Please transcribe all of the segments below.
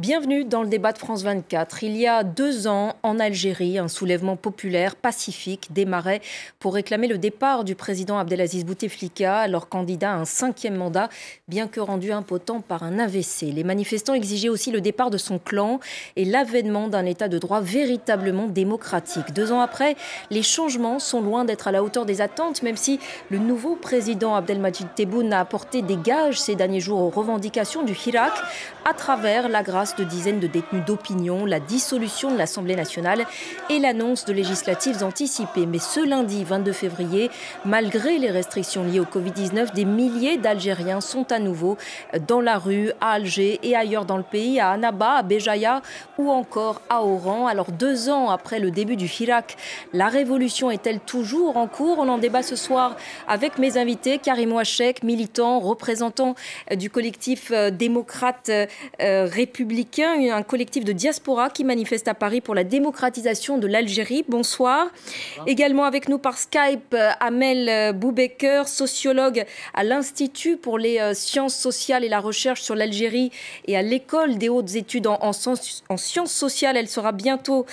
Bienvenue dans le débat de France 24. Il y a 2 ans, en Algérie, un soulèvement populaire pacifique démarrait pour réclamer le départ du président Abdelaziz Bouteflika, alors candidat à un 5e mandat, bien que rendu impotent par un AVC. Les manifestants exigeaient aussi le départ de son clan et l'avènement d'un état de droit véritablement démocratique. 2 ans après, les changements sont loin d'être à la hauteur des attentes, même si le nouveau président Abdelmadjid Tebboune a apporté des gages ces derniers jours aux revendications du Hirak à travers la grâce de dizaines de détenus d'opinion, la dissolution de l'Assemblée nationale et l'annonce de législatives anticipées. Mais ce lundi 22 février, malgré les restrictions liées au Covid-19, des milliers d'Algériens sont à nouveau dans la rue, à Alger et ailleurs dans le pays, à Annaba, à Béjaïa ou encore à Oran. Alors 2 ans après le début du Hirak, la révolution est-elle toujours en cours? On en débat ce soir avec mes invités, Karim Ouachek, militant, représentant du collectif démocrate républicain, un collectif de diaspora qui manifeste à Paris pour la démocratisation de l'Algérie. Bonsoir. Également avec nous par Skype, Amel Boubaker, sociologue à l'Institut pour les sciences sociales et la recherche sur l'Algérie et à l'École des hautes études en sciences sociales. Elle sera bientôt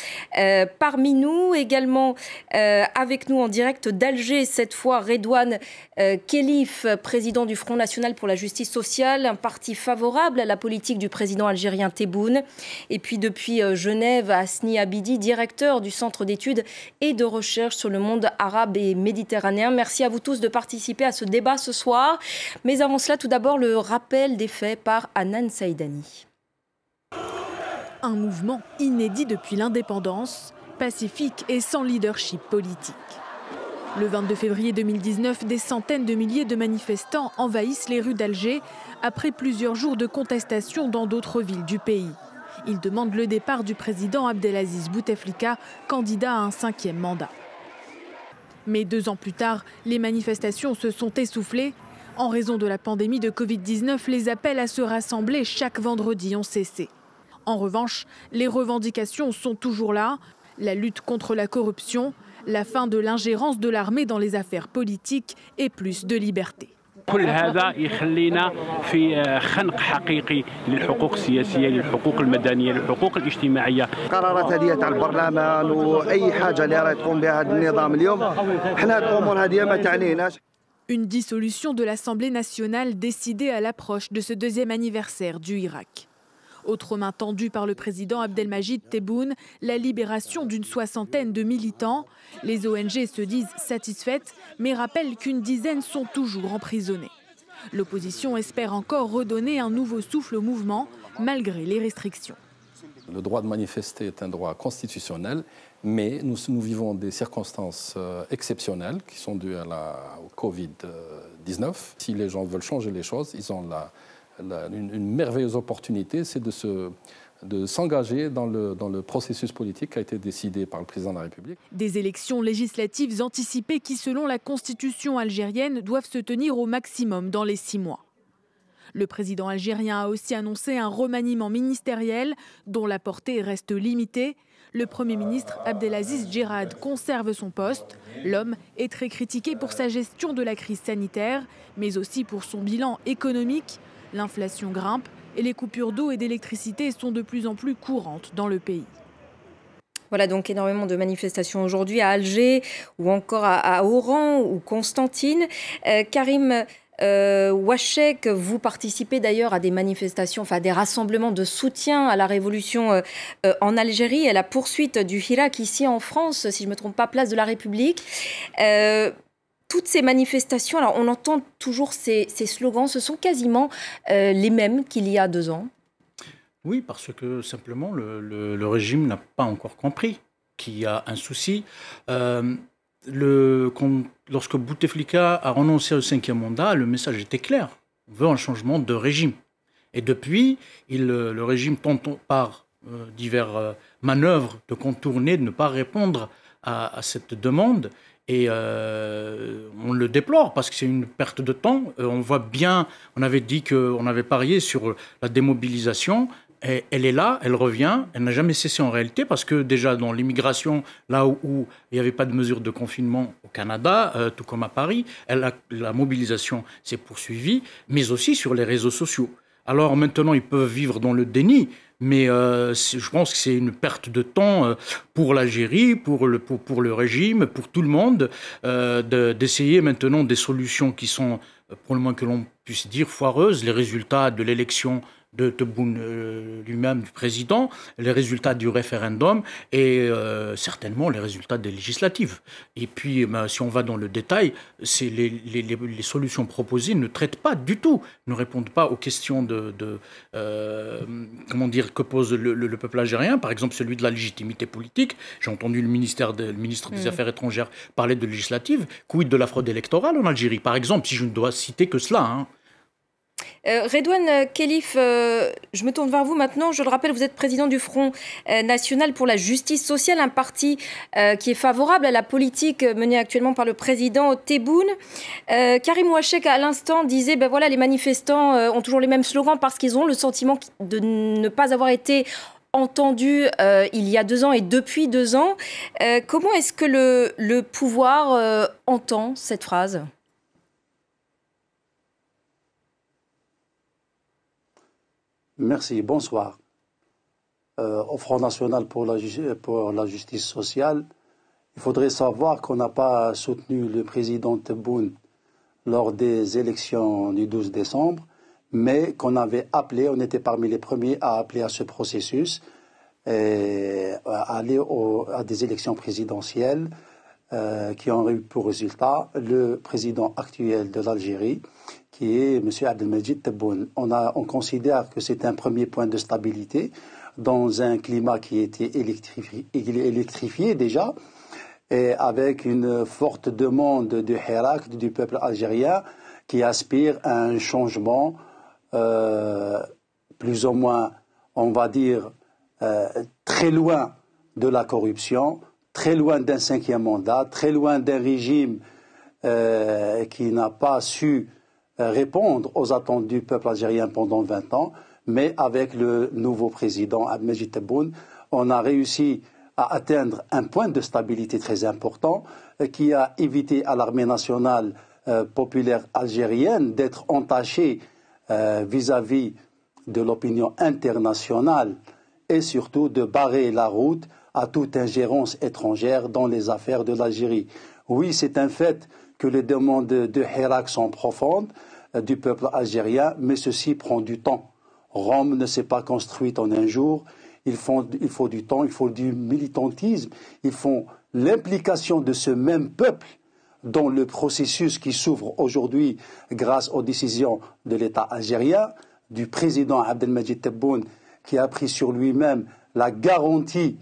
parmi nous. Également avec nous en direct d'Alger, cette fois Redouane Khelif, président du Front national pour la justice sociale, un parti favorable à la politique du président algérien Tebboune. Et puis depuis Genève, Asni Abidi, directeur du Centre d'études et de recherche sur le monde arabe et méditerranéen. Merci à vous tous de participer à ce débat ce soir. Mais avant cela, tout d'abord, le rappel des faits par Hanan Saïdani. Un mouvement inédit depuis l'indépendance, pacifique et sans leadership politique. Le 22 février 2019, des centaines de milliers de manifestants envahissent les rues d'Alger après plusieurs jours de contestation dans d'autres villes du pays. Ils demandent le départ du président Abdelaziz Bouteflika, candidat à un 5e mandat. Mais 2 ans plus tard, les manifestations se sont essoufflées. En raison de la pandémie de Covid-19, les appels à se rassembler chaque vendredi ont cessé. En revanche, les revendications sont toujours là. La lutte contre la corruption, la fin de l'ingérence de l'armée dans les affaires politiques et plus de liberté. كل هذا يخلينا في خنق حقيقي للحقوق السياسية، للحقوق المدنية، للحقوق الاجتماعية. قرارات هذه تاع البرلمان واي حاجة اللي راه تقوم بها هذا النظام اليوم، حنا الامور هذه ما تعنيناش. Une dissolution de l'Assemblée nationale décidée à l'approche de ce 2e anniversaire du Hirak. Autre main tendue par le président Abdelmadjid Tebboune, la libération d'une 60aine de militants. Les ONG se disent satisfaites, mais rappellent qu'une dizaine sont toujours emprisonnés. L'opposition espère encore redonner un nouveau souffle au mouvement, malgré les restrictions. Le droit de manifester est un droit constitutionnel, mais nous vivons des circonstances exceptionnelles qui sont dues au Covid-19. Si les gens veulent changer les choses, ils ont une merveilleuse opportunité, c'est de s'engager dans le processus politique qui a été décidé par le président de la République. Des élections législatives anticipées qui, selon la constitution algérienne, doivent se tenir au maximum dans les 6 mois. Le président algérien a aussi annoncé un remaniement ministériel dont la portée reste limitée. Le Premier ministre Abdelaziz Djerad conserve son poste. L'homme est très critiqué pour sa gestion de la crise sanitaire, mais aussi pour son bilan économique. L'inflation grimpe et les coupures d'eau et d'électricité sont de plus en plus courantes dans le pays. Voilà donc énormément de manifestations aujourd'hui à Alger ou encore à Oran ou Constantine. Karim Ouachek, vous participez d'ailleurs à des manifestations, enfin des rassemblements de soutien à la révolution en Algérie et à la poursuite du Hirak ici en France, si je ne me trompe pas, place de la République. Toutes ces manifestations, alors on entend toujours ces slogans, ce sont quasiment les mêmes qu'il y a 2 ans. Oui, parce que simplement le régime n'a pas encore compris qu'il y a un souci. Lorsque Bouteflika a renoncé au 5e mandat, le message était clair. On veut un changement de régime. Et depuis, le régime tente par diverses manœuvres de contourner, de ne pas répondre à cette demande. Et on le déplore parce que c'est une perte de temps. On voit bien, on avait dit qu'on avait parié sur la démobilisation. Et elle est là, elle revient, elle n'a jamais cessé en réalité parce que déjà dans l'immigration, là où il n'y avait pas de mesure de confinement au Canada, tout comme à Paris, la mobilisation s'est poursuivie, mais aussi sur les réseaux sociaux. Alors maintenant, ils peuvent vivre dans le déni, Mais je pense que c'est une perte de temps pour l'Algérie, pour le régime, pour tout le monde, d'essayer maintenant des solutions qui sont, pour le moins que l'on puisse dire, foireuses. Les résultats de l'élection de Tebboune lui-même, du président, les résultats du référendum et certainement les résultats des législatives. Et puis, si on va dans le détail, les solutions proposées ne traitent pas du tout, ne répondent pas aux questions comment dire, que pose le peuple algérien, par exemple celui de la légitimité politique. J'ai entendu le ministre des Affaires étrangères parler de législatives. Quid de la fraude électorale en Algérie, par exemple, si je ne dois citer que cela, hein. Redouane Khelif, je me tourne vers vous maintenant. Je le rappelle, vous êtes président du Front national pour la justice sociale, un parti qui est favorable à la politique menée actuellement par le président Tebboune. Karim Ouachek, à l'instant, disait voilà, les manifestants ont toujours les mêmes slogans parce qu'ils ont le sentiment de ne pas avoir été entendus il y a 2 ans et depuis 2 ans. Comment est-ce que le pouvoir entend cette phrase ? Merci, bonsoir. Au Front National pour la justice sociale, il faudrait savoir qu'on n'a pas soutenu le président Tebboune lors des élections du 12 décembre, mais qu'on avait appelé, on était parmi les premiers à appeler à ce processus, et à aller à des élections présidentielles qui ont eu pour résultat le président actuel de l'Algérie, qui est M. Abdelmajid Tebboune. On considère que c'est un premier point de stabilité dans un climat qui était électrifié déjà, et avec une forte demande du Hirak, du peuple algérien, qui aspire à un changement plus ou moins, on va dire, très loin de la corruption, très loin d'un 5e mandat, très loin d'un régime qui n'a pas su répondre aux attentes du peuple algérien pendant 20 ans, mais avec le nouveau président Abdelmajid Tebboune, on a réussi à atteindre un point de stabilité très important qui a évité à l'armée nationale populaire algérienne d'être entachée vis-à-vis de l'opinion internationale et surtout de barrer la route à toute ingérence étrangère dans les affaires de l'Algérie. Oui, c'est un fait que les demandes de Hirak sont profondes du peuple algérien, mais ceci prend du temps. Rome ne s'est pas construite en un jour. Il faut du temps, il faut du militantisme, il faut l'implication de ce même peuple dans le processus qui s'ouvre aujourd'hui grâce aux décisions de l'État algérien, du président Abdelmajid Tebboune, qui a pris sur lui-même la garantie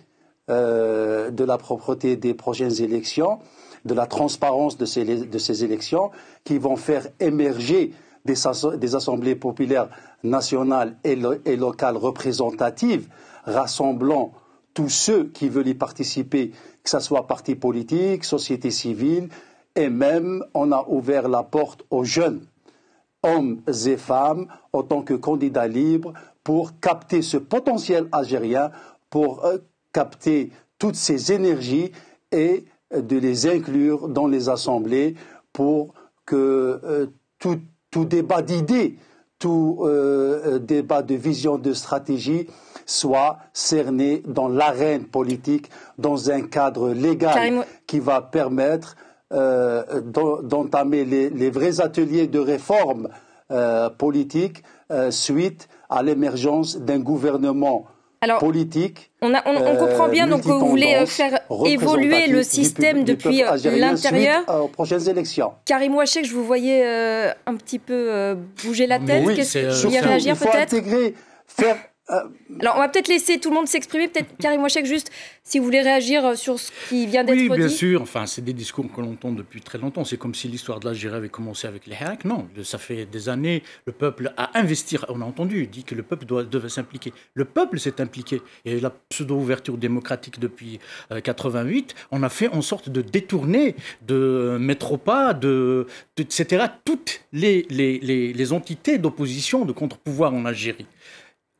de la propreté des prochaines élections, de la transparence de ces élections, qui vont faire émerger des assemblées populaires nationales et locales représentatives, rassemblant tous ceux qui veulent y participer, que ce soit partis politiques, société civile, et même on a ouvert la porte aux jeunes, hommes et femmes, en tant que candidats libres, pour capter ce potentiel algérien, pour capter toutes ces énergies et de les inclure dans les assemblées pour que tout débat d'idées, tout débat de vision, de stratégie soit cerné dans l'arène politique, dans un cadre légal qui va permettre d'entamer les vrais ateliers de réforme politique suite à l'émergence d'un gouvernement politique. On comprend bien donc que vous voulez faire évoluer le système depuis l'intérieur. Aux prochaines élections. Karim Ouachek, je vous voyais un petit peu bouger la tête. Oui, Qu'est-ce que vous vouliez réagir peut-être ? Alors, on va peut-être laisser tout le monde s'exprimer. Peut-être Karim Ouachek, juste, si vous voulez réagir sur ce qui vient d'être dit. Oui, bien sûr. Enfin, c'est des discours que l'on entend depuis très longtemps. C'est comme si l'histoire de l'Algérie avait commencé avec les Hirak. Non, ça fait des années. Le peuple a investi. On a entendu, dit que le peuple devait s'impliquer. Le peuple s'est impliqué. Et la pseudo-ouverture démocratique depuis 88, on a fait en sorte de détourner, de mettre au pas, etc., toutes les entités d'opposition, de contre-pouvoir en Algérie.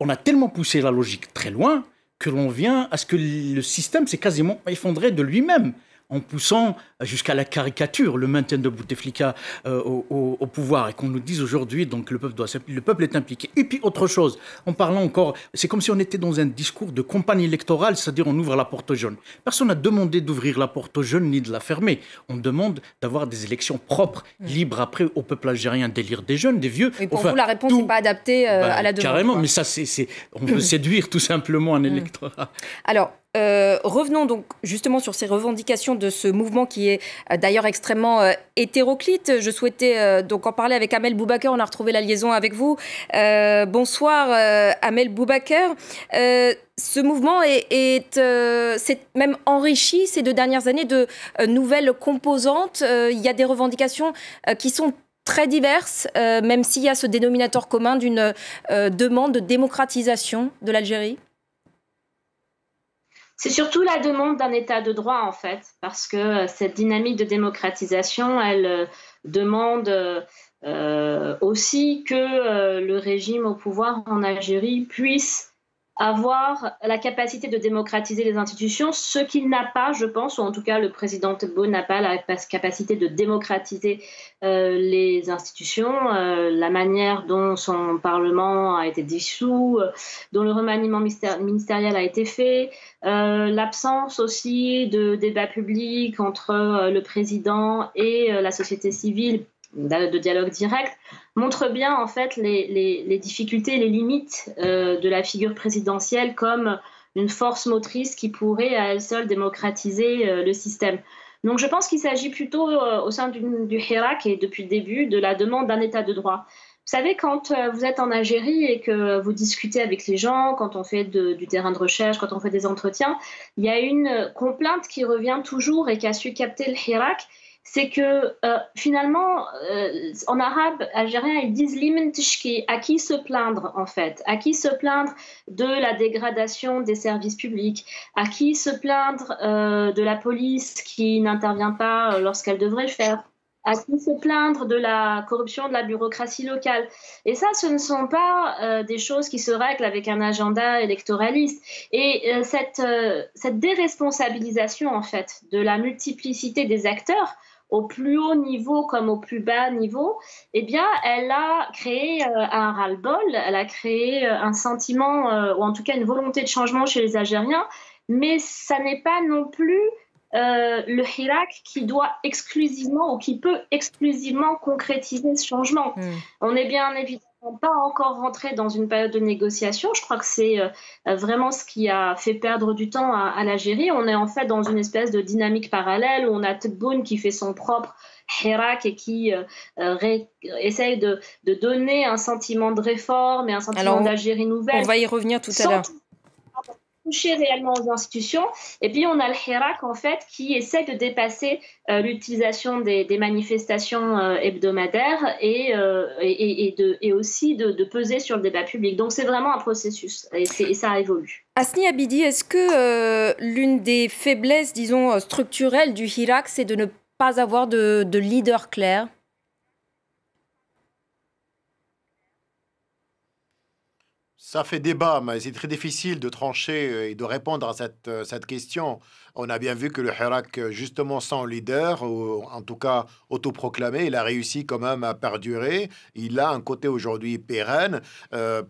On a tellement poussé la logique très loin que l'on vient à ce que le système s'est quasiment effondré de lui-même. en poussant jusqu'à la caricature le maintien de Bouteflika au pouvoir, et qu'on nous dise aujourd'hui donc le peuple est impliqué. Et puis autre chose, en parlant encore, c'est comme si on était dans un discours de campagne électorale, c'est-à-dire on ouvre la porte aux jeunes. Personne n'a demandé d'ouvrir la porte aux jeunes ni de la fermer. On demande d'avoir des élections propres, libres après au peuple algérien, d'élire des jeunes, des vieux. Et pour vous, la réponse n'est pas adaptée à la demande. Carrément, mais ça, on veut séduire tout simplement un électorat. Alors, revenons donc justement sur ces revendications de ce mouvement qui est d'ailleurs extrêmement hétéroclite. Je souhaitais donc en parler avec Amel Boubaker. On a retrouvé la liaison avec vous. Bonsoir Amel Boubaker. Ce mouvement s'est même enrichi ces 2 dernières années de nouvelles composantes. Il y a des revendications qui sont très diverses, même s'il y a ce dénominateur commun d'une demande de démocratisation de l'Algérie. C'est surtout la demande d'un état de droit, en fait, parce que cette dynamique de démocratisation, elle demande aussi que le régime au pouvoir en Algérie puisse avoir la capacité de démocratiser les institutions, ce qu'il n'a pas, je pense, ou en tout cas le président Tebboune n'a pas la capacité de démocratiser les institutions, la manière dont son parlement a été dissous, dont le remaniement ministériel a été fait, l'absence aussi de débat public entre le président et la société civile, de dialogue direct, montre bien en fait les difficultés, les limites de la figure présidentielle comme une force motrice qui pourrait à elle seule démocratiser le système. Donc je pense qu'il s'agit plutôt au sein du Hirak et depuis le début de la demande d'un état de droit. Vous savez, quand vous êtes en Algérie et que vous discutez avec les gens, quand on fait du terrain de recherche, quand on fait des entretiens, il y a une complainte qui revient toujours et qui a su capter le Hirak, c'est que finalement, en arabe algérien, ils disent limen tishki, à qui se plaindre en fait, à qui se plaindre de la dégradation des services publics, à qui se plaindre de la police qui n'intervient pas lorsqu'elle devrait le faire, à qui se plaindre de la corruption de la bureaucratie locale. Et ça, ce ne sont pas des choses qui se règlent avec un agenda électoraliste. Et cette déresponsabilisation en fait de la multiplicité des acteurs, au plus haut niveau comme au plus bas niveau, eh bien, elle a créé un ras-le-bol, elle a créé un sentiment, ou en tout cas une volonté de changement chez les Algériens, mais ça n'est pas non plus le Hirak qui doit exclusivement ou qui peut exclusivement concrétiser ce changement. On n'est bien évidemment pas encore rentré dans une période de négociation. Je crois que c'est vraiment ce qui a fait perdre du temps à l'Algérie. On est en fait dans une espèce de dynamique parallèle où on a Tebboune qui fait son propre Hirak et qui essaye de donner un sentiment de réforme et un sentiment d'Algérie nouvelle. On va y revenir tout à l'heure. Toucher réellement aux institutions. Et puis on a le Hirak en fait qui essaie de dépasser l'utilisation des manifestations hebdomadaires et aussi de peser sur le débat public. Donc c'est vraiment un processus et ça évolue. Hasni Abidi, est-ce que l'une des faiblesses, disons, structurelles du Hirak, c'est de ne pas avoir de leader clair ? Ça fait débat, mais c'est très difficile de trancher et de répondre à cette question. On a bien vu que le Hirak, justement sans leader, ou en tout cas autoproclamé, il a réussi quand même à perdurer. Il a un côté aujourd'hui pérenne.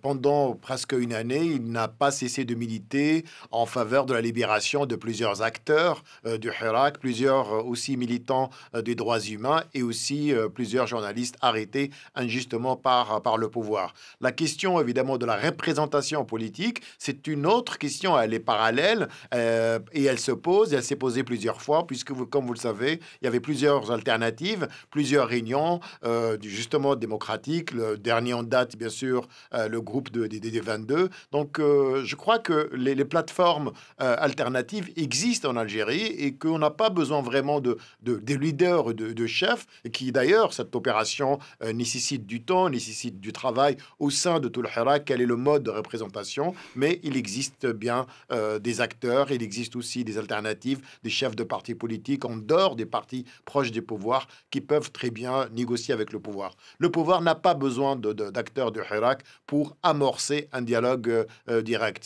Pendant presque une année, il n'a pas cessé de militer en faveur de la libération de plusieurs acteurs du Hirak, plusieurs aussi militants des droits humains et aussi plusieurs journalistes arrêtés injustement par le pouvoir. La question évidemment de la représentation politique, c'est une autre question, elle est parallèle et elle se pose. Elle s'est posée plusieurs fois, puisque, comme vous le savez, il y avait plusieurs alternatives, plusieurs réunions, justement démocratiques. Le dernier en date, bien sûr, le groupe des 22. Donc, je crois que les plateformes alternatives existent en Algérie et qu'on n'a pas besoin vraiment de leaders, de chefs, et qui, d'ailleurs, cette opération nécessite du temps, nécessite du travail au sein de tout le Hirak. Quel est le mode de représentation? Mais il existe bien des acteurs, il existe aussi des alternatives alternatives, des chefs de partis politiques en dehors des partis proches des pouvoirs qui peuvent très bien négocier avec le pouvoir. Le pouvoir n'a pas besoin d'acteurs du Hirak pour amorcer un dialogue direct.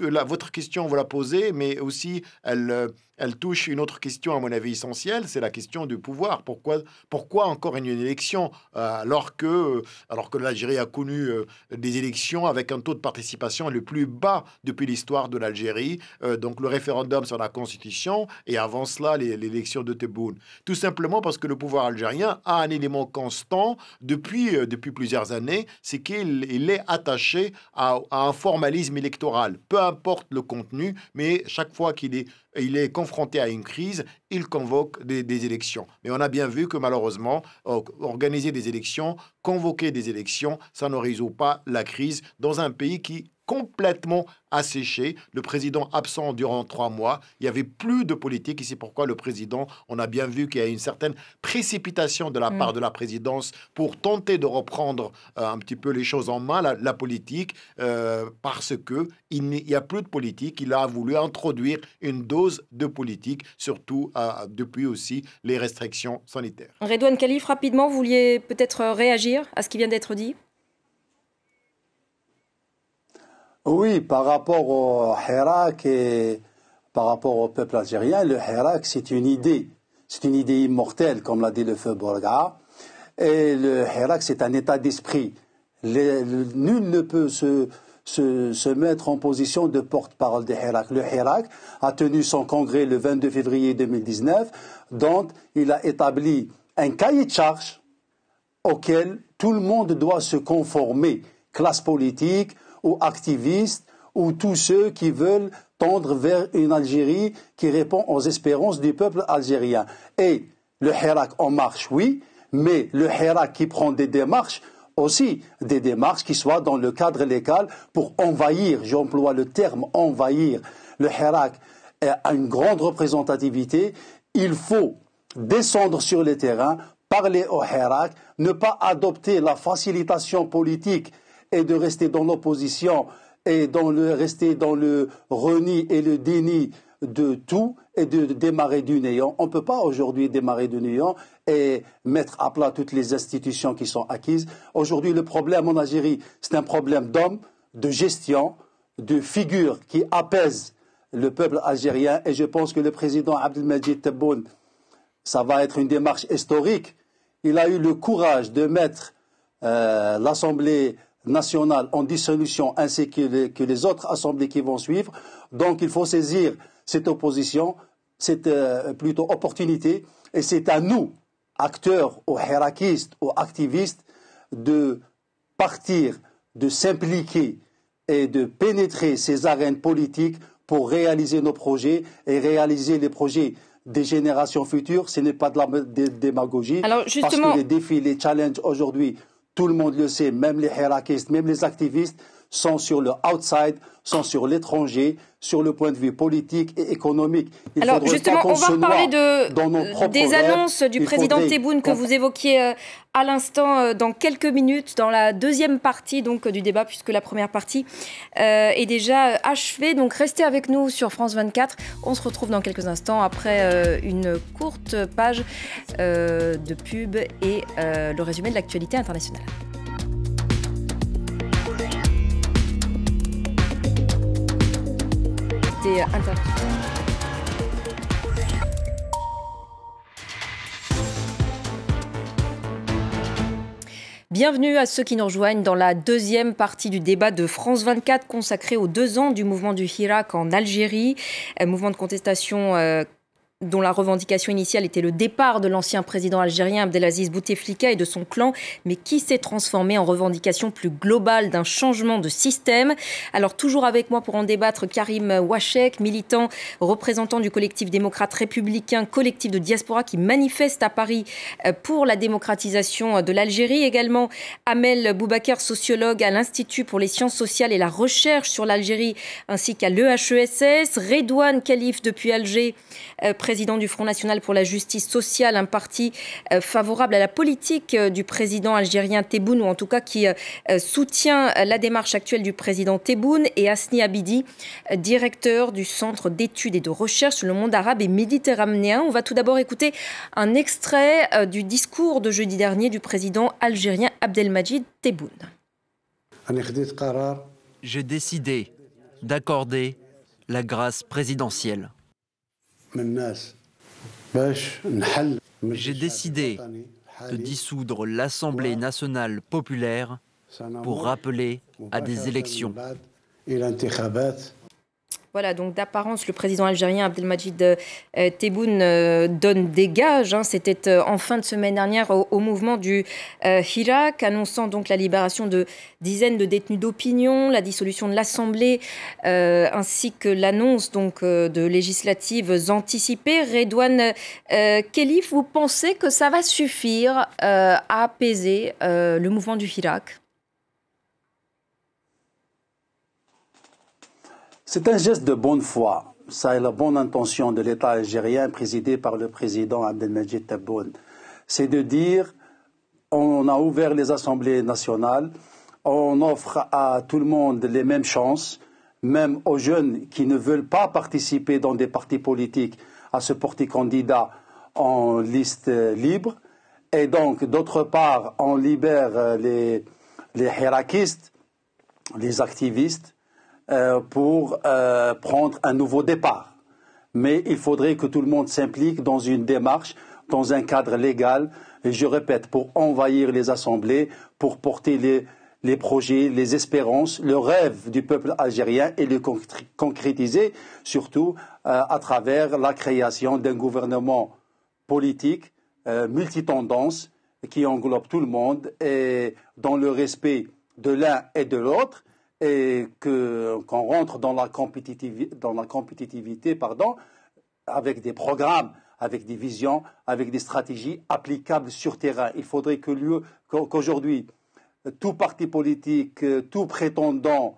Votre question, vous la posez, mais aussi elle touche une autre question, à mon avis, essentielle, c'est la question du pouvoir. Pourquoi encore une élection alors que l'Algérie a connu des élections avec un taux de participation le plus bas depuis l'histoire de l'Algérie, donc le référendum sur la Constitution, et avant cela, l'élection de Tebboune. Tout simplement parce que le pouvoir algérien a un élément constant depuis plusieurs années, c'est qu'il est attaché à un formalisme électoral. Peu importe le contenu, mais chaque fois qu'il est confronté à une crise, il convoque des élections. Mais on a bien vu que malheureusement, organiser des élections, convoquer des élections, ça ne résout pas la crise dans un pays qui complètement asséché, le président absent durant 3 mois, il n'y avait plus de politique et c'est pourquoi le président, on a bien vu qu'il y a une certaine précipitation de la part de la présidence pour tenter de reprendre un petit peu les choses en main, la politique, parce qu'il n'y a plus de politique, il a voulu introduire une dose de politique, surtout depuis aussi les restrictions sanitaires. Redouane Khalif, rapidement, vous vouliez peut-être réagir à ce qui vient d'être dit ? Oui, par rapport au Hirak et par rapport au peuple algérien, le Hirak, c'est une idée. C'est une idée immortelle, comme l'a dit le feu Bourga. Et le Hirak, c'est un état d'esprit. Nul ne peut se mettre en position de porte-parole du Hirak. Le Hirak a tenu son congrès le 22 février 2019, dont il a établi un cahier de charges auquel tout le monde doit se conformer, classe politique, ou activistes, ou tous ceux qui veulent tendre vers une Algérie qui répond aux espérances du peuple algérien. Et le Hirak en marche, oui, mais le Hirak qui prend des démarches, aussi des démarches qui soient dans le cadre légal pour envahir, j'emploie le terme envahir. Le Hirak a une grande représentativité, il faut descendre sur le terrain, parler au Hirak, ne pas adopter la facilitation politique et de rester dans l'opposition et rester dans le reni et le déni de tout et de démarrer du néant. On ne peut pas aujourd'hui démarrer du néant et mettre à plat toutes les institutions qui sont acquises. Aujourd'hui, le problème en Algérie, c'est un problème d'hommes, de gestion, de figures qui apaisent le peuple algérien. Et je pense que le président Abdelmadjid Tebboune, ça va être une démarche historique. Il a eu le courage de mettre l'Assemblée nationale en dissolution ainsi que les autres assemblées qui vont suivre. Donc il faut saisir cette opposition, cette plutôt opportunité, et c'est à nous, acteurs ou hirakistes ou activistes, de partir, de s'impliquer et de pénétrer ces arènes politiques pour réaliser nos projets et réaliser les projets des générations futures. Ce n'est pas de la démagogie. Alors justement, parce que les défis, les challenges aujourd'hui, tout le monde le sait, même les hirakistes, même les activistes sont sur le outside, sont sur l'étranger, sur le point de vue politique et économique. Alors justement, on va reparler des annonces du président Tebboune que vous évoquiez à l'instant dans quelques minutes, dans la deuxième partie donc, du débat, puisque la première partie est déjà achevée. Donc restez avec nous sur France 24. On se retrouve dans quelques instants après une courte page de pub et le résumé de l'actualité internationale. Bienvenue à ceux qui nous rejoignent dans la deuxième partie du débat de France 24 consacré aux 2 ans du mouvement du Hirak en Algérie, un mouvement de contestation dont la revendication initiale était le départ de l'ancien président algérien Abdelaziz Bouteflika et de son clan, mais qui s'est transformé en revendication plus globale d'un changement de système. Alors toujours avec moi pour en débattre, Karim Ouachek, militant, représentant du collectif démocrate républicain, collectif de diaspora qui manifeste à Paris pour la démocratisation de l'Algérie. Également Amel Boubacar, sociologue à l'Institut pour les sciences sociales et la recherche sur l'Algérie, ainsi qu'à l'EHESS. Redouane Khalif depuis Alger, président du Front National pour la Justice Sociale, un parti favorable à la politique du président algérien Tebboune, ou en tout cas qui soutient la démarche actuelle du président Tebboune, et Hasni Abidi, directeur du Centre d'études et de recherche sur le monde arabe et méditerranéen. On va tout d'abord écouter un extrait du discours de jeudi dernier du président algérien Abdelmadjid Tebboune. J'ai décidé d'accorder la grâce présidentielle. J'ai décidé de dissoudre l'Assemblée nationale populaire pour rappeler à des élections. Voilà, donc d'apparence, le président algérien Abdelmadjid Tebboune donne des gages. C'était en fin de semaine dernière au mouvement du Hirak, annonçant donc la libération de dizaines de détenus d'opinion, la dissolution de l'Assemblée, ainsi que l'annonce donc de législatives anticipées. Redouane Khelif, vous pensez que ça va suffire à apaiser le mouvement du Hirak ? C'est un geste de bonne foi. Ça est la bonne intention de l'État algérien présidé par le président Abdelmadjid Tebboune. C'est de dire, on a ouvert les assemblées nationales, on offre à tout le monde les mêmes chances, même aux jeunes qui ne veulent pas participer dans des partis politiques à se porter candidat en liste libre. Et donc, d'autre part, on libère les hirakistes, les activistes, pour prendre un nouveau départ. Mais il faudrait que tout le monde s'implique dans une démarche, dans un cadre légal, et je répète, pour envahir les assemblées, pour porter les projets, les espérances, le rêve du peuple algérien et le concrétiser, surtout à travers la création d'un gouvernement politique multitendance qui englobe tout le monde et dans le respect de l'un et de l'autre, et qu'on rentre dans la compétitivité, avec des programmes, avec des visions, avec des stratégies applicables sur terrain. Il faudrait qu'aujourd'hui, tout parti politique, tout prétendant,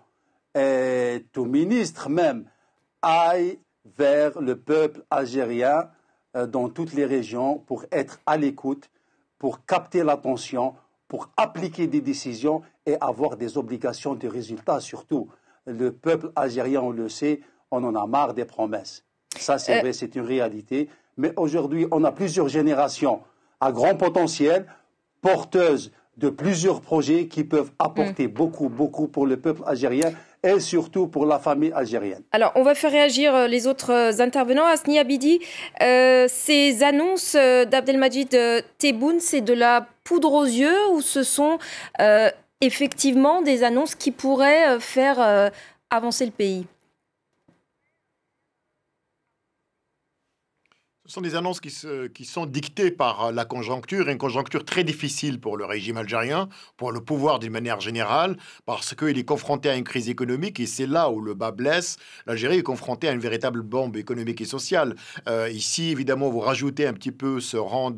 et tout ministre même, aille vers le peuple algérien dans toutes les régions pour être à l'écoute, pour capter l'attention, pour appliquer des décisions et avoir des obligations de résultats surtout. Le peuple algérien, on le sait, on en a marre des promesses. Ça, c'est vrai, c'est une réalité. Mais aujourd'hui, on a plusieurs générations à grand potentiel, porteuses de plusieurs projets qui peuvent apporter beaucoup pour le peuple algérien et surtout pour la famille algérienne. Alors, on va faire réagir les autres intervenants. Hasni Abidi, ces annonces d'Abdelmadjid Tebboune, c'est de la poudre aux yeux ou ce sont effectivement des annonces qui pourraient faire avancer le pays ? Ce sont des annonces qui sont dictées par la conjoncture, une conjoncture très difficile pour le régime algérien, pour le pouvoir d'une manière générale, parce qu'il est confronté à une crise économique et c'est là où le bas blesse. L'Algérie est confrontée à une véritable bombe économique et sociale. Ici, évidemment, vous rajoutez un petit peu ce rang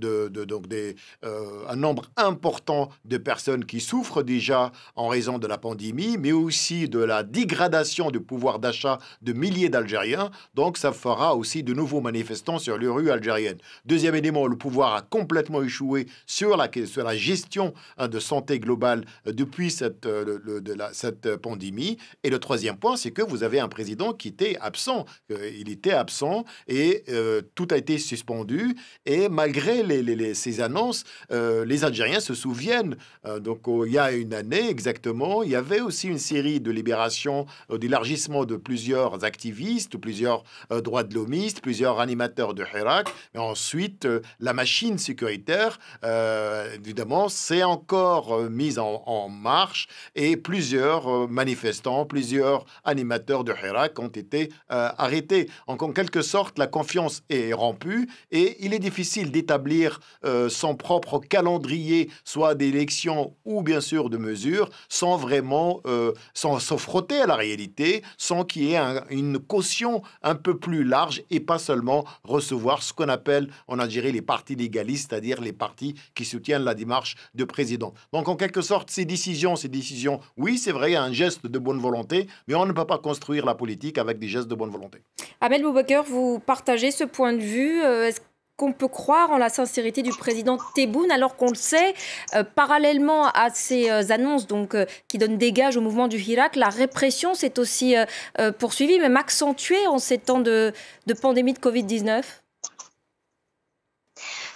un nombre important de personnes qui souffrent déjà en raison de la pandémie, mais aussi de la dégradation du pouvoir d'achat de milliers d'Algériens. Donc, ça fera aussi de nouveaux manifestants sur les rues algériennes. Deuxième élément, le pouvoir a complètement échoué sur la gestion de santé globale depuis cette pandémie. Et le troisième point, c'est que vous avez un président qui était absent. Il était absent et tout a été suspendu. Et malgré ces annonces, les Algériens se souviennent. Donc, il y a une année exactement, il y avait aussi une série de libérations, d'élargissement de plusieurs activistes, plusieurs droits de l'hommistes, plusieurs animateurs de Hirak, mais ensuite la machine sécuritaire évidemment s'est encore mise en marche et plusieurs manifestants, plusieurs animateurs de Hirak ont été arrêtés. En quelque sorte, la confiance est rompue et il est difficile d'établir son propre calendrier, soit d'élections ou bien sûr de mesures, sans vraiment sans se frotter à la réalité, sans qu'il y ait une caution un peu plus large et pas seulement recevoir ce qu'on appelle en Algérie les partis légalistes, c'est-à-dire les partis qui soutiennent la démarche du président. Donc en quelque sorte, ces décisions, oui, c'est vrai, il y a un geste de bonne volonté, mais on ne peut pas construire la politique avec des gestes de bonne volonté. Amel Boubaker, vous partagez ce point de vue. Est-ce qu'on peut croire en la sincérité du président Tebboune, alors qu'on le sait, parallèlement à ces annonces qui donnent des gages au mouvement du Hirak, la répression s'est aussi poursuivie, même accentuée en ces temps de pandémie de Covid-19 ?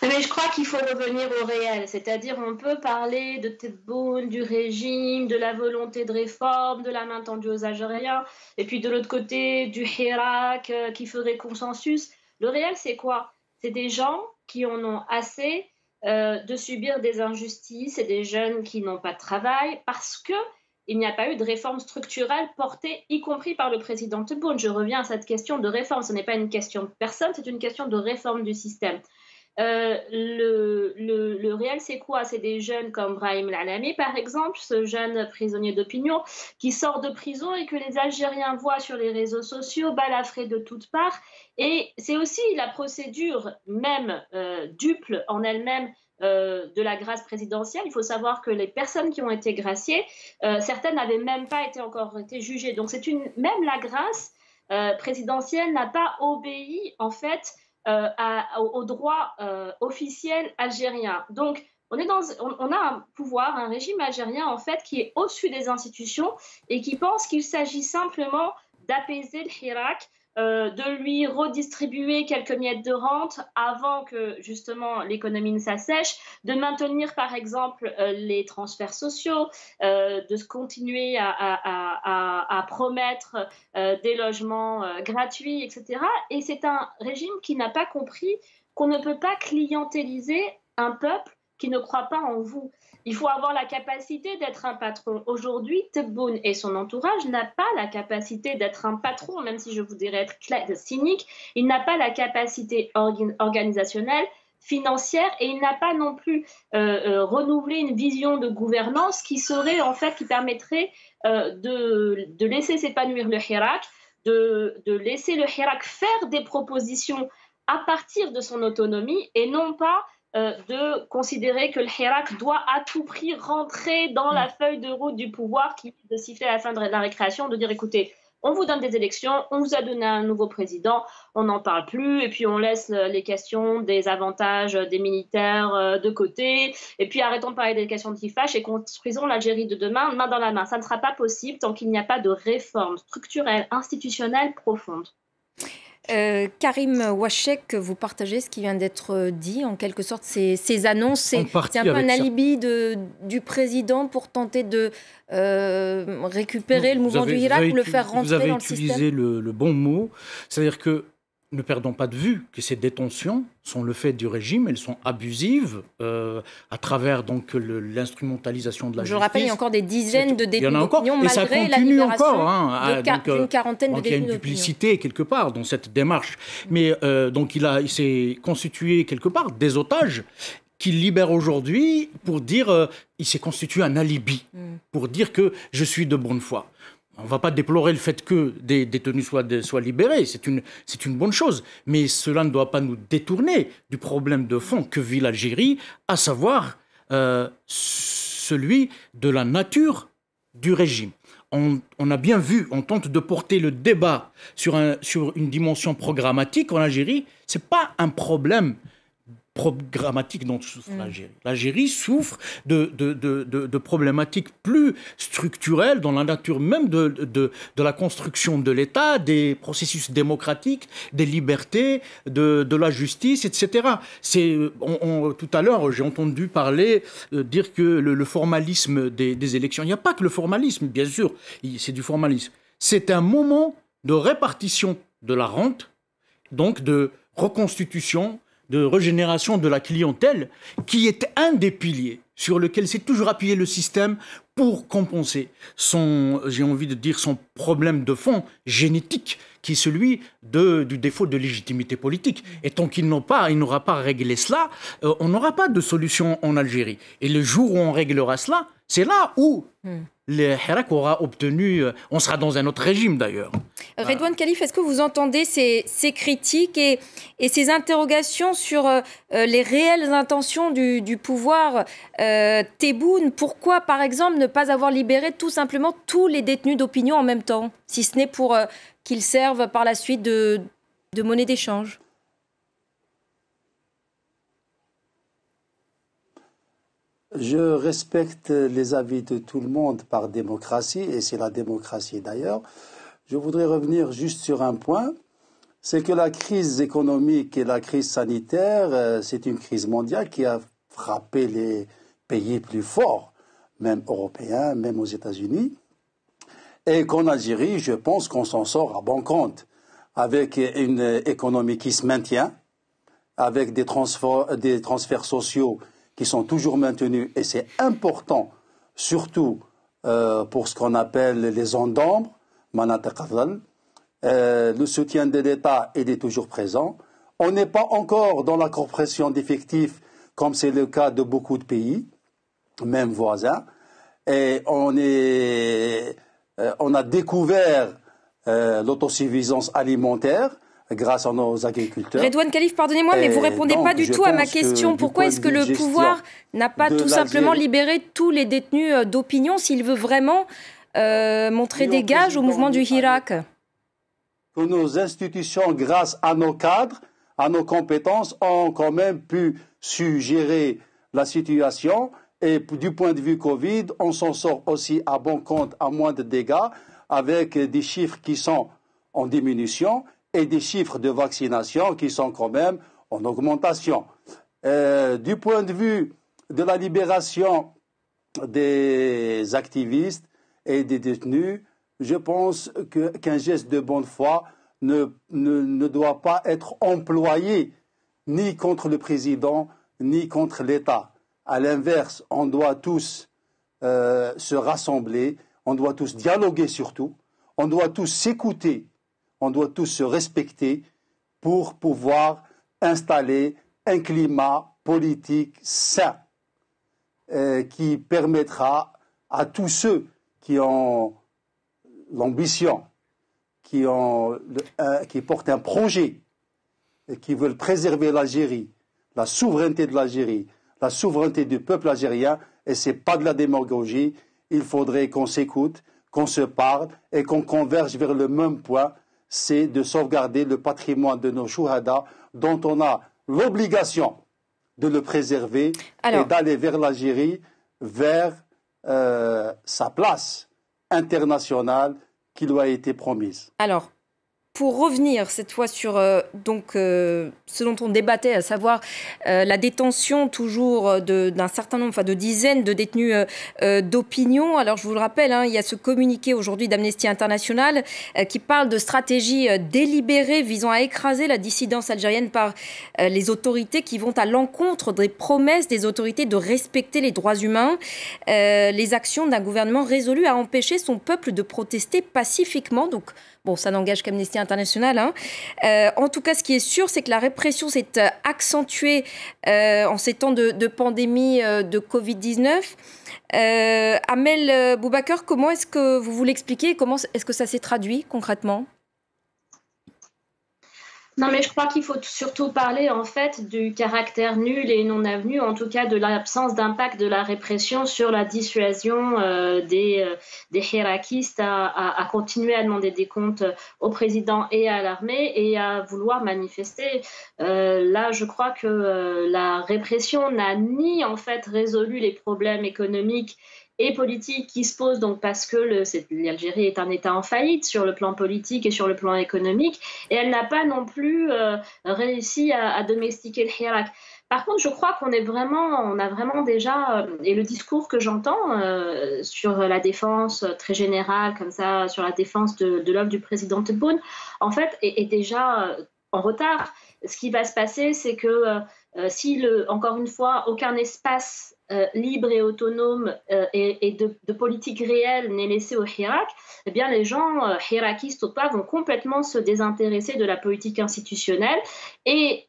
Mais je crois qu'il faut revenir au réel, c'est-à-dire on peut parler de Tebboune, du régime, de la volonté de réforme, de la main tendue aux Algériens, et puis de l'autre côté du Hirak qui ferait consensus. Le réel, c'est quoi ? C'est des gens qui en ont assez de subir des injustices et des jeunes qui n'ont pas de travail parce qu'il n'y a pas eu de réforme structurelle portée, y compris par le président Tebboune. Je reviens à cette question de réforme. Ce n'est pas une question de personne, c'est une question de réforme du système. Le réel, c'est quoi? C'est des jeunes comme Brahim Lalami, par exemple, ce jeune prisonnier d'opinion qui sort de prison et que les Algériens voient sur les réseaux sociaux balafré de toutes parts. Et c'est aussi la procédure même duple en elle-même de la grâce présidentielle. Il faut savoir que les personnes qui ont été graciées, certaines n'avaient même pas encore été jugées. Donc même la grâce présidentielle n'a pas obéi en fait au droit officiel algérien. Donc, on a un pouvoir, un régime algérien en fait qui est au-dessus des institutions et qui pense qu'il s'agit simplement d'apaiser le Hirak, de lui redistribuer quelques miettes de rente avant que justement l'économie ne s'assèche, de maintenir par exemple les transferts sociaux, de continuer à promettre des logements gratuits, etc. Et c'est un régime qui n'a pas compris qu'on ne peut pas clientéliser un peuple qui ne croit pas en vous. Il faut avoir la capacité d'être un patron. Aujourd'hui, Tebboune et son entourage n'ont pas la capacité d'être un patron, même si je voudrais être cynique. Il n'a pas la capacité organisationnelle, financière, et il n'a pas non plus renouvelé une vision de gouvernance qui permettrait de laisser s'épanouir le Hirak, de laisser le Hirak faire des propositions à partir de son autonomie et non pas de considérer que le Hirak doit à tout prix rentrer dans la feuille de route du pouvoir qui de siffler à la fin de la récréation, de dire écoutez, on vous donne des élections, on vous a donné un nouveau président, on n'en parle plus, et puis on laisse les questions des avantages des militaires de côté, et puis arrêtons de parler des questions qui fâchent et construisons l'Algérie de demain, main dans la main. Ça ne sera pas possible tant qu'il n'y a pas de réforme structurelle, institutionnelle profonde. Karim Ouachek, vous partagez ce qui vient d'être dit, en quelque sorte, ces annonces, c'est un peu un alibi du président pour tenter de récupérer le mouvement du Hirak, le faire rentrer dans le système. Vous avez utilisé le bon mot, c'est-à-dire que ne perdons pas de vue que ces détentions sont le fait du régime, elles sont abusives à travers donc l'instrumentalisation de la justice. Je le rappelle, il y a encore des dizaines de détenus d'opinion malgré ça continue la libération d'une quarantaine de détenus d'opinion. Il y a une duplicité quelque part dans cette démarche. Mais donc il s'est constitué quelque part des otages qu'il libère aujourd'hui pour dire, il s'est constitué un alibi pour dire que je suis de bonne foi. On ne va pas déplorer le fait que des détenus soient libérés, c'est une bonne chose. Mais cela ne doit pas nous détourner du problème de fond que vit l'Algérie, à savoir celui de la nature du régime. On a bien vu, on tente de porter le débat sur une dimension programmatique en Algérie. Ce n'est pas un problème programmatique dont souffre l'Algérie. L'Algérie souffre de problématiques plus structurelles dans la nature même de la construction de l'État, des processus démocratiques, des libertés, de la justice, etc. Tout à l'heure, j'ai entendu dire que le formalisme des élections, il n'y a pas que le formalisme, bien sûr, c'est du formalisme. C'est un moment de répartition de la rente, donc de reconstitution, de régénération de la clientèle, qui est un des piliers sur lequel s'est toujours appuyé le système pour compenser son problème de fond génétique, qui est celui du défaut de légitimité politique. Et tant qu'il n'aura pas réglé cela, on n'aura pas de solution en Algérie. Et le jour où on réglera cela, c'est là où le Hirak aura obtenu, on sera dans un autre régime d'ailleurs. Redouane Khalif, est-ce que vous entendez ces critiques et ces interrogations sur les réelles intentions du pouvoir Tebboune? Pourquoi, par exemple, ne pas avoir libéré tout simplement tous les détenus d'opinion en même temps, si ce n'est pour qu'ils servent par la suite de monnaie d'échange? Je respecte les avis de tout le monde par démocratie, et c'est la démocratie d'ailleurs. Je voudrais revenir juste sur un point, c'est que la crise économique et la crise sanitaire, c'est une crise mondiale qui a frappé les pays plus forts, même européens, même aux États-Unis. Et qu'en Algérie, je pense qu'on s'en sort à bon compte, avec une économie qui se maintient, avec des transferts sociaux qui sont toujours maintenus, et c'est important, surtout pour ce qu'on appelle les zones d'ombre, le soutien de l'État, il est toujours présent. On n'est pas encore dans la compression d'effectifs, comme c'est le cas de beaucoup de pays, même voisins, et on a découvert l'autosuffisance alimentaire, grâce à nos agriculteurs. Redouane Khalif, pardonnez-moi, mais vous ne répondez pas du tout à ma question. Pourquoi est-ce que le pouvoir n'a pas tout simplement libéré tous les détenus d'opinion s'il veut vraiment montrer des gages au mouvement du Hirak? Que nos institutions, grâce à nos cadres, à nos compétences, ont quand même pu suggérer la situation. Et du point de vue Covid, on s'en sort aussi à bon compte, à moins de dégâts, avec des chiffres qui sont en diminution et des chiffres de vaccination qui sont quand même en augmentation. Du point de vue de la libération des activistes et des détenus, je pense qu'un geste de bonne foi ne doit pas être employé ni contre le président, ni contre l'État. À l'inverse, on doit tous se rassembler, on doit tous dialoguer surtout, on doit tous s'écouter, on doit tous se respecter pour pouvoir installer un climat politique sain qui permettra à tous ceux qui ont l'ambition, qui portent un projet et qui veulent préserver l'Algérie, la souveraineté de l'Algérie, la souveraineté du peuple algérien, et ce n'est pas de la démagogie, il faudrait qu'on s'écoute, qu'on se parle et qu'on converge vers le même point, c'est de sauvegarder le patrimoine de nos chouhadas dont on a l'obligation de le préserver et d'aller vers l'Algérie, vers sa place internationale qui lui a été promise. Alors, pour revenir cette fois sur ce dont on débattait, à savoir la détention toujours d'un certain nombre, de dizaines de détenus d'opinion. Alors je vous le rappelle, il y a ce communiqué aujourd'hui d'Amnesty International qui parle de stratégie délibérée visant à écraser la dissidence algérienne par les autorités qui vont à l'encontre des promesses des autorités de respecter les droits humains. Les actions d'un gouvernement résolu à empêcher son peuple de protester pacifiquement. Donc, bon, ça n'engage qu'Amnesty International. En tout cas, ce qui est sûr, c'est que la répression s'est accentuée en ces temps de pandémie de Covid-19. Amel Boubacar, comment est-ce que vous l'expliquez? Comment est-ce que ça s'est traduit concrètement? Non, mais je crois qu'il faut surtout parler en fait du caractère nul et non avenu, en tout cas de l'absence d'impact de la répression sur la dissuasion des hirakistes à continuer à demander des comptes au président et à l'armée et à vouloir manifester. Là, je crois que la répression n'a ni en fait résolu les problèmes économiques et politique qui se pose donc parce que l'Algérie est un État en faillite sur le plan politique et sur le plan économique, et elle n'a pas non plus réussi à domestiquer le Hirak. Par contre, je crois on a vraiment déjà, et le discours que j'entends sur la défense très générale, comme ça, sur la défense de l'œuvre du président Tebboune, en fait, est déjà en retard. Ce qui va se passer, c'est que encore une fois, aucun espace libre et autonome et de politique réelle n'est laissé au Hirak, eh bien les gens hirakistes ou pas vont complètement se désintéresser de la politique institutionnelle. Et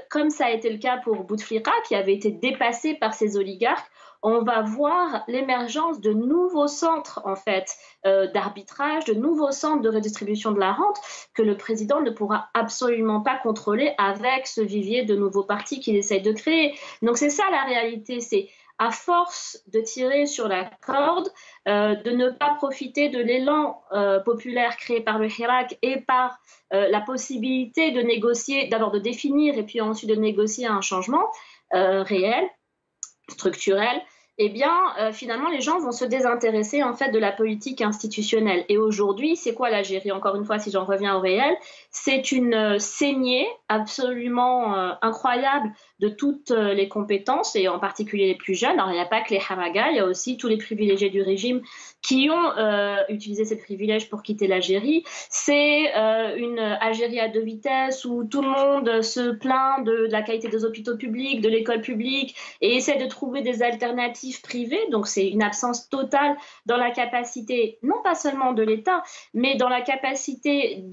comme ça a été le cas pour Bouteflika, qui avait été dépassé par ces oligarques, on va voir l'émergence de nouveaux centres en fait d'arbitrage, de nouveaux centres de redistribution de la rente que le président ne pourra absolument pas contrôler avec ce vivier de nouveaux partis qu'il essaye de créer. Donc c'est ça la réalité, c'est à force de tirer sur la corde, de ne pas profiter de l'élan populaire créé par le Hirak et par la possibilité de négocier, d'abord de définir et puis ensuite de négocier un changement réel, structurel, eh bien, finalement, les gens vont se désintéresser en fait de la politique institutionnelle. Et aujourd'hui, c'est quoi l'Algérie? Encore une fois, si j'en reviens au réel, c'est une saignée absolument incroyable de toutes les compétences, et en particulier les plus jeunes. Alors, il n'y a pas que les haragas, il y a aussi tous les privilégiés du régime qui ont utilisé ces privilèges pour quitter l'Algérie. C'est une Algérie à deux vitesses où tout le monde se plaint de la qualité des hôpitaux publics, de l'école publique, et essaie de trouver des alternatives privées. Donc c'est une absence totale dans la capacité, non pas seulement de l'État, mais dans la capacité,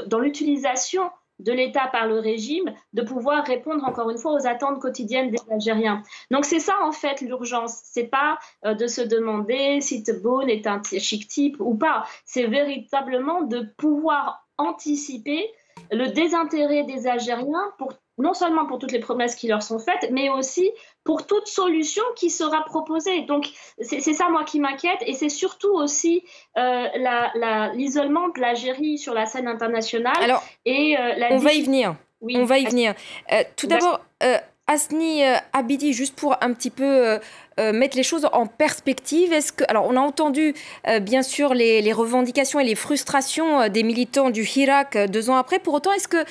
dans l'utilisation de l'État par le régime, de pouvoir répondre encore une fois aux attentes quotidiennes des Algériens. Donc c'est ça en fait l'urgence, c'est pas de se demander si Tebboune est un chic type ou pas, c'est véritablement de pouvoir anticiper le désintérêt des Algériens non seulement pour toutes les promesses qui leur sont faites, mais aussi pour toute solution qui sera proposée. Donc c'est ça moi qui m'inquiète, et c'est surtout aussi l'isolement de l'Algérie sur la scène internationale. Alors, on va y venir. Oui. On va y venir. Tout d'abord, Hasni Abidi, juste pour un petit peu mettre les choses en perspective, alors on a entendu bien sûr les revendications et les frustrations des militants du Hirak 2 ans après. Pour autant, est-ce que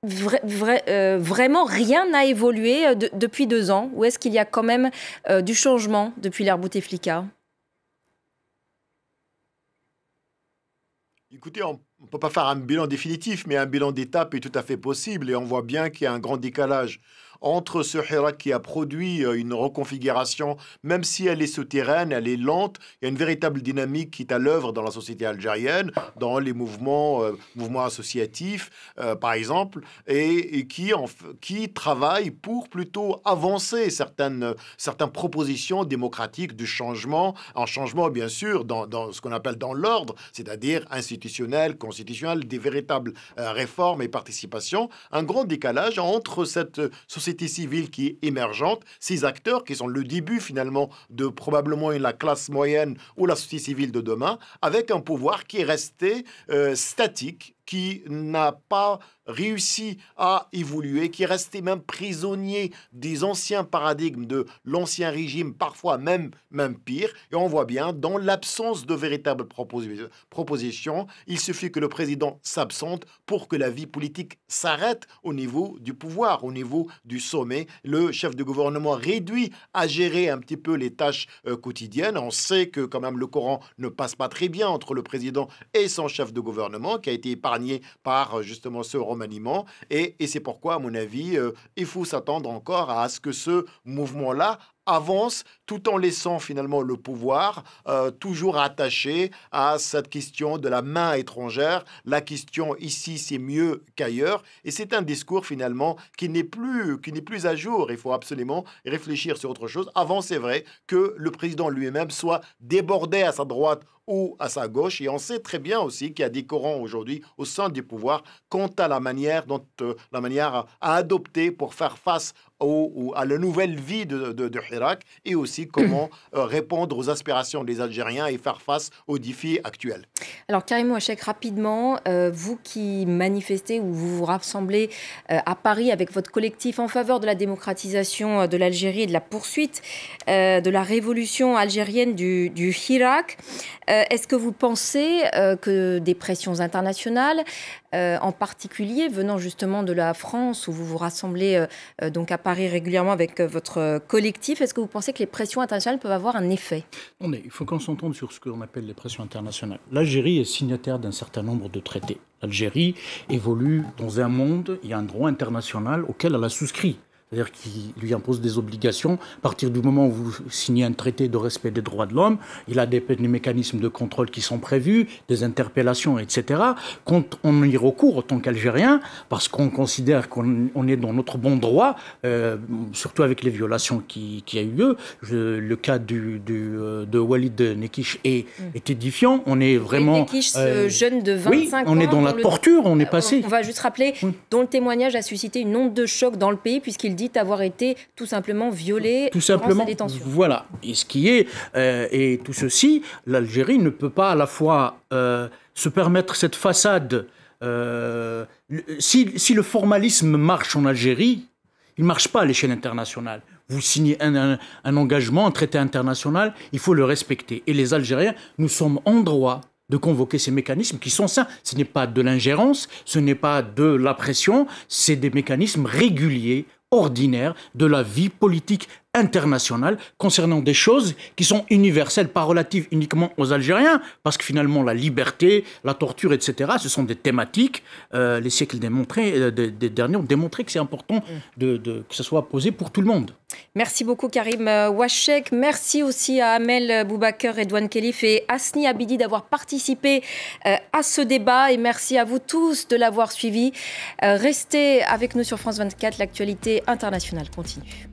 vraiment rien n'a évolué depuis 2 ans, ou est-ce qu'il y a quand même du changement depuis l'ère Bouteflika? Écoutez, on ne peut pas faire un bilan définitif, mais un bilan d'étape est tout à fait possible, et on voit bien qu'il y a un grand décalage entre ce Hirak qui a produit une reconfiguration, même si elle est souterraine, elle est lente, il y a une véritable dynamique qui est à l'œuvre dans la société algérienne, dans les mouvements associatifs, par exemple, et qui travaille pour plutôt avancer certaines propositions démocratiques de changement, un changement bien sûr dans ce qu'on appelle dans l'ordre, c'est-à-dire institutionnel, constitutionnel, des véritables réformes et participations, un grand décalage entre cette société civile qui est émergente, ces acteurs qui sont le début finalement de probablement la classe moyenne ou la société civile de demain, avec un pouvoir qui est resté statique, qui n'a pas réussi à évoluer, qui est resté même prisonnier des anciens paradigmes de l'ancien régime, parfois même pire. Et on voit bien, dans l'absence de véritables propositions, il suffit que le président s'absente pour que la vie politique s'arrête au niveau du pouvoir, au niveau du sommet. Le chef de gouvernement réduit à gérer un petit peu les tâches quotidiennes. On sait que quand même le Coran ne passe pas très bien entre le président et son chef de gouvernement, qui a été épargné par justement ce remaniement, et c'est pourquoi à mon avis il faut s'attendre encore à ce que ce mouvement-là avance tout en laissant finalement le pouvoir toujours attaché à cette question de la main étrangère. La question ici, c'est mieux qu'ailleurs, et c'est un discours finalement qui n'est plus à jour. Il faut absolument réfléchir sur autre chose. Avant, c'est vrai que le président lui-même soit débordé à sa droite ou à sa gauche, et on sait très bien aussi qu'il y a des courants aujourd'hui au sein du pouvoir quant à la manière à adopter pour faire face à la nouvelle vie de Hirak, et aussi comment répondre aux aspirations des Algériens et faire face aux défis actuels. Alors Karim Ouachek, rapidement, vous qui manifestez ou vous vous rassemblez à Paris avec votre collectif en faveur de la démocratisation de l'Algérie et de la poursuite de la révolution algérienne du Hirak, est-ce que vous pensez que des pressions internationales, en particulier venant justement de la France, où vous vous rassemblez donc à Paris régulièrement avec votre collectif, est-ce que vous pensez que les pressions internationales peuvent avoir un effet? Il faut qu'on s'entende sur ce qu'on appelle les pressions internationales. L'Algérie est signataire d'un certain nombre de traités. L'Algérie évolue dans un monde, il y a un droit international auquel elle a souscrit. c'est-à-dire qu'il lui impose des obligations. À partir du moment où vous signez un traité de respect des droits de l'homme, il a des mécanismes de contrôle qui sont prévus, des interpellations, etc. Quand on y recourt, en tant qu'Algérien, parce qu'on considère qu'on est dans notre bon droit, surtout avec les violations qui a eu lieu. Le cas de Walid Nekich est édifiant. On est vraiment... Nekich, jeune de 25 ans. On est dans la torture, on est passé. On va juste rappeler, dont le témoignage a suscité une onde de choc dans le pays, puisqu'il dit avoir été tout simplement violé durant sa détention. Voilà. Et ce qui est, et tout ceci, l'Algérie ne peut pas à la fois se permettre cette façade. Si le formalisme marche en Algérie, il ne marche pas à l'échelle internationale. Vous signez un engagement, un traité international, il faut le respecter. Et les Algériens, nous sommes en droit de convoquer ces mécanismes qui sont sains. Ce n'est pas de l'ingérence, ce n'est pas de la pression, c'est des mécanismes réguliers, ordinaires de la vie politique internationale concernant des choses qui sont universelles, pas relatives uniquement aux Algériens, parce que finalement la liberté, la torture, etc., ce sont des thématiques, les siècles des derniers ont démontré que c'est important que ce soit posé pour tout le monde. Merci beaucoup Karim Ouachek, merci aussi à Amel Boubaker, Redouane Khelif et Asni Abidi d'avoir participé à ce débat et merci à vous tous de l'avoir suivi. Restez avec nous sur France 24, l'actualité internationale continue.